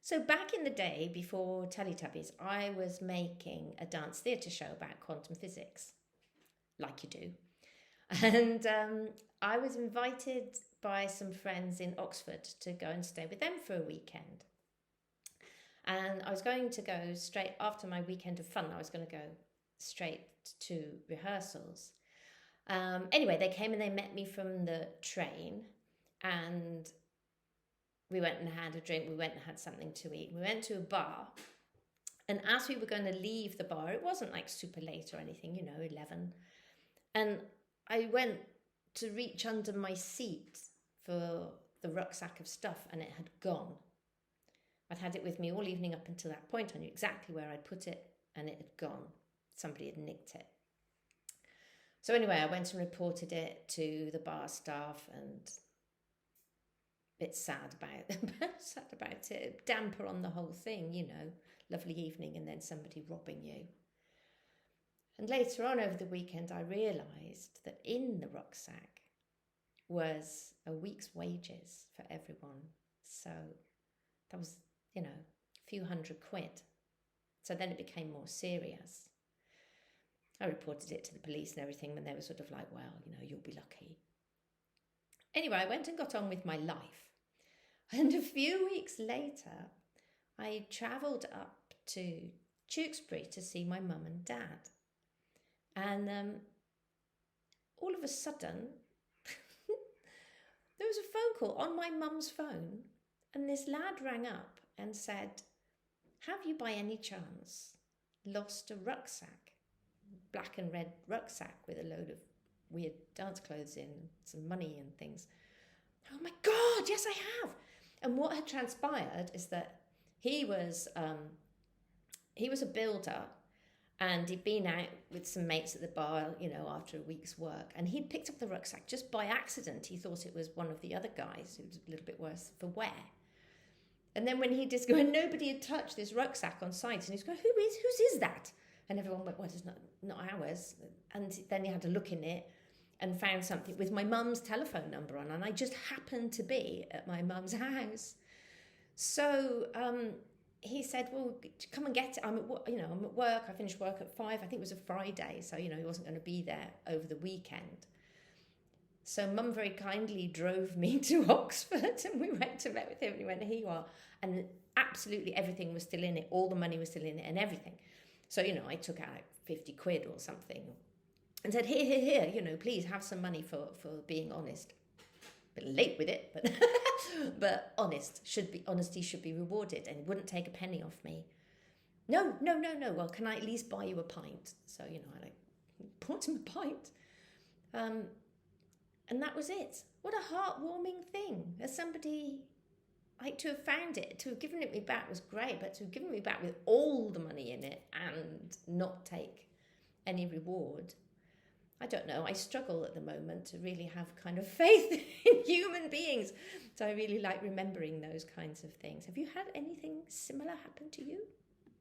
So back in the day, before Teletubbies, I was making a dance theatre show about quantum physics, like you do. And I was invited by some friends in Oxford to go and stay with them for a weekend. And I was going to go straight after my weekend of fun, I was going to go straight to rehearsals. Anyway, they came and they met me from the train, and we went and had a drink. We went and had something to eat. We went to a bar, and as we were going to leave the bar, it wasn't like super late or anything, 11. And I went to reach under my seat for the rucksack of stuff, and it had gone. I'd had it with me all evening up until that point. I knew exactly where I'd put it, and it had gone. Somebody had nicked it. So anyway, I went and reported it to the bar staff, and a bit sad about it. Damper on the whole thing, lovely evening, and then somebody robbing you. And later on over the weekend, I realised that in the rucksack was a week's wages for everyone. So that was, a few £100. So then it became more serious. I reported it to the police and everything, and they were sort of like, well, you'll be lucky. Anyway, I went and got on with my life. And a few weeks later, I travelled up to Tewkesbury to see my mum and dad. And all of a sudden, there was a phone call on my mum's phone, and this lad rang up and said, have you by any chance lost a rucksack? Black and red rucksack with a load of weird dance clothes in, some money and things. Oh my God, yes I have. And what had transpired is that he was a builder, and he'd been out with some mates at the bar, after a week's work, and he'd picked up the rucksack just by accident. He thought it was one of the other guys who was a little bit worse for wear. And then when nobody had touched this rucksack on site, and he's going, whose is that? And everyone went, well, it's not ours. And then he had to look in it and found something with my mum's telephone number on, and I just happened to be at my mum's house. So he said, well, come and get it. I'm at work. I finished work at 5. I think it was a Friday, so, he wasn't going to be there over the weekend. So Mum very kindly drove me to Oxford, and we went to met with him, and he went, here you are. And absolutely everything was still in it. All the money was still in it and everything. So, I took out £50 or something and said, here, please have some money for being honest. A bit late with it, but honesty should be rewarded, and he wouldn't take a penny off me. No. Well, can I at least buy you a pint? So, I bought him a pint. And that was it. What a heartwarming thing. As somebody, to have found it, to have given it me back was great, but to have given me back with all the money in it and not take any reward, I don't know. I struggle at the moment to really have kind of faith in human beings. So I really like remembering those kinds of things. Have you had anything similar happen to you?